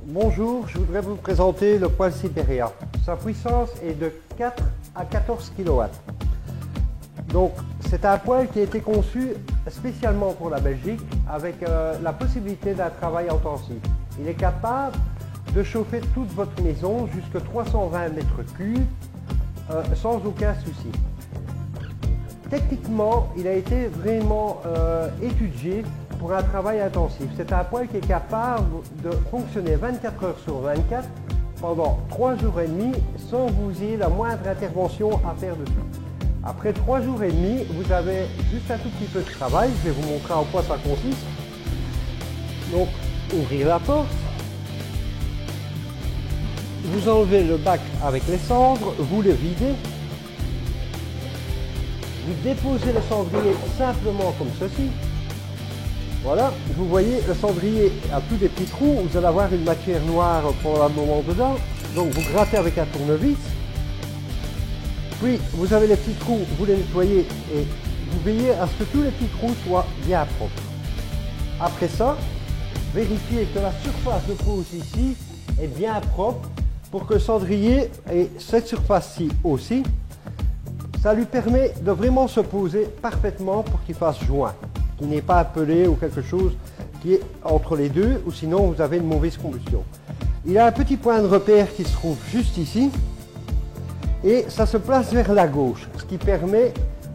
Bonjour, je voudrais vous présenter le poêle Siberia. Sa puissance est de 4 à 14 kW. Donc c'est un poêle qui a été conçu spécialement pour la Belgique avec la possibilité d'un travail intensif. Il est capable de chauffer toute votre maison jusqu'à 320 m3 sans aucun souci. Techniquement, il a été vraiment étudié pour un travail intensif. C'est un poêle qui est capable de fonctionner 24 heures sur 24 pendant 3 jours et demi sans vous ayez la moindre intervention à faire dessus. Après 3 jours et demi, vous avez juste un tout petit peu de travail. Je vais vous montrer en quoi ça consiste. Donc, ouvrir la porte. Vous enlevez le bac avec les cendres, vous le videz. Vous déposez le cendrier simplement comme ceci. Voilà, vous voyez, le cendrier a plus des petits trous, vous allez avoir une matière noire probablement dedans. Donc vous grattez avec un tournevis. Puis vous avez les petits trous, vous les nettoyez et vous veillez à ce que tous les petits trous soient bien propres. Après ça, vérifiez que la surface de pose ici est bien propre pour que le cendrier et cette surface-ci aussi, ça lui permet de vraiment se poser parfaitement pour qu'il fasse joint, qu'il n'est pas appelé ou quelque chose qui est entre les deux, ou sinon vous avez une mauvaise combustion. Il a un petit point de repère qui se trouve juste ici, et ça se place vers la gauche, ce qui permet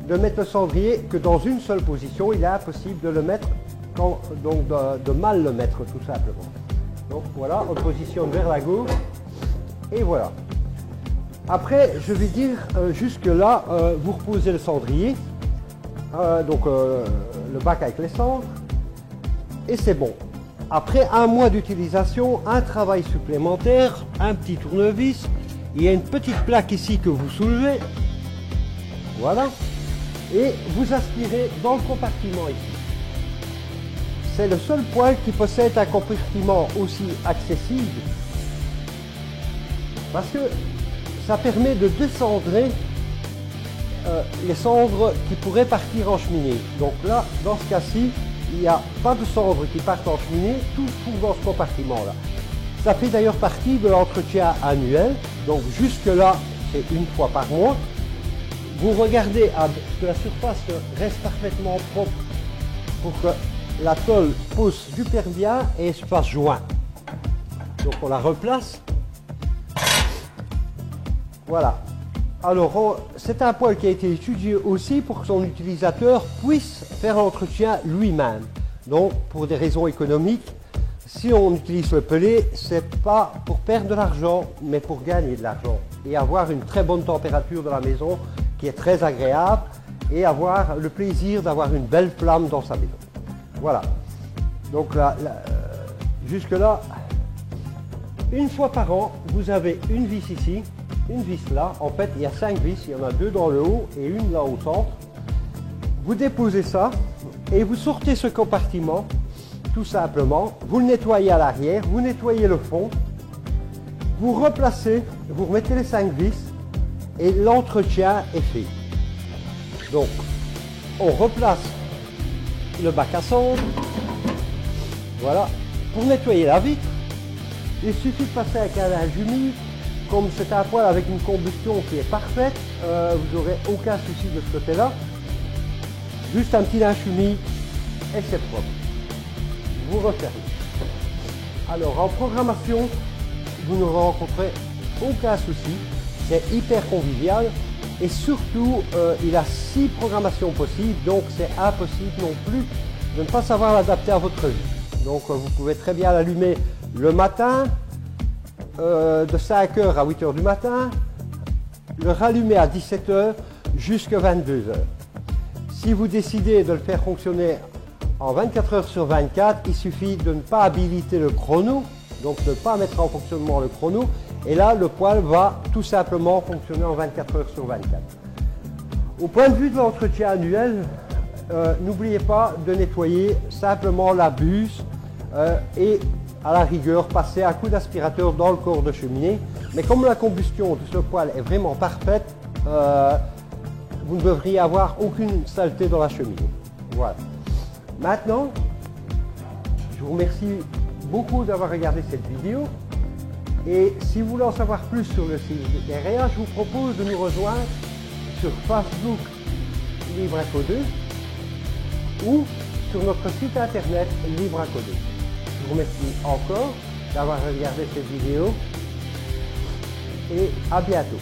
de mettre le cendrier que dans une seule position. Il est impossible de le mettre, donc de mal le mettre tout simplement. Donc voilà, on positionne vers la gauche, et voilà. Après, je vais dire, jusque là, vous reposez le cendrier, le bac avec les cendres, et c'est bon. Après un mois d'utilisation, un travail supplémentaire, un petit tournevis, il y a une petite plaque ici que vous soulevez, voilà, et vous aspirez dans le compartiment ici. C'est le seul poêle qui possède un compartiment aussi accessible, parce que ça permet de descendrer les cendres qui pourraient partir en cheminée. Donc là, dans ce cas-ci, il n'y a pas de cendres qui partent en cheminée, tout se trouve dans ce compartiment-là. Ça fait d'ailleurs partie de l'entretien annuel, donc jusque-là, c'est une fois par mois. Vous regardez que la surface reste parfaitement propre pour que la tôle pose super bien et se fasse joint. Donc on la replace. Voilà. Alors, c'est un poêle qui a été étudié aussi pour que son utilisateur puisse faire l'entretien lui-même. Donc, pour des raisons économiques, si on utilise le pellet, c'est pas pour perdre de l'argent, mais pour gagner de l'argent et avoir une très bonne température de la maison qui est très agréable et avoir le plaisir d'avoir une belle flamme dans sa maison. Voilà. Donc là, jusque-là, une fois par an, vous avez une vis ici. Une vis là, en fait il y a 5 vis, il y en a 2 dans le haut et une là au centre. Vous déposez ça et vous sortez ce compartiment tout simplement, vous le nettoyez à l'arrière, vous nettoyez le fond, vous replacez, vous remettez les 5 vis et l'entretien est fait. Donc on replace le bac à cendres, voilà, pour nettoyer la vitre, il suffit de passer avec un linge humide. Comme c'est un poêle avec une combustion qui est parfaite, vous n'aurez aucun souci de ce côté-là. Juste un petit linge humide et c'est propre. Vous refermez. Alors en programmation, vous ne rencontrez aucun souci. C'est hyper convivial et surtout, il a 6 programmations possibles, donc c'est impossible non plus de ne pas savoir l'adapter à votre vie. Donc vous pouvez très bien l'allumer le matin, de 5h à 8h du matin, le rallumer à 17h jusqu'à 22h. Si vous décidez de le faire fonctionner en 24 heures sur 24, il suffit de ne pas habiliter le chrono, donc de ne pas mettre en fonctionnement le chrono, et là le poêle va tout simplement fonctionner en 24 heures sur 24. Au point de vue de l'entretien annuel, n'oubliez pas de nettoyer simplement la buse et à la rigueur passer un coup d'aspirateur dans le corps de cheminée, mais comme la combustion de ce poêle est vraiment parfaite, vous ne devriez avoir aucune saleté dans la cheminée. Voilà. Maintenant, Je vous remercie beaucoup d'avoir regardé cette vidéo. Et si vous voulez en savoir plus sur le site REA, je vous propose de nous rejoindre sur Facebook Libre à Coder ou sur notre site internet Libre à Coder. Je vous remercie encore d'avoir regardé cette vidéo et à bientôt.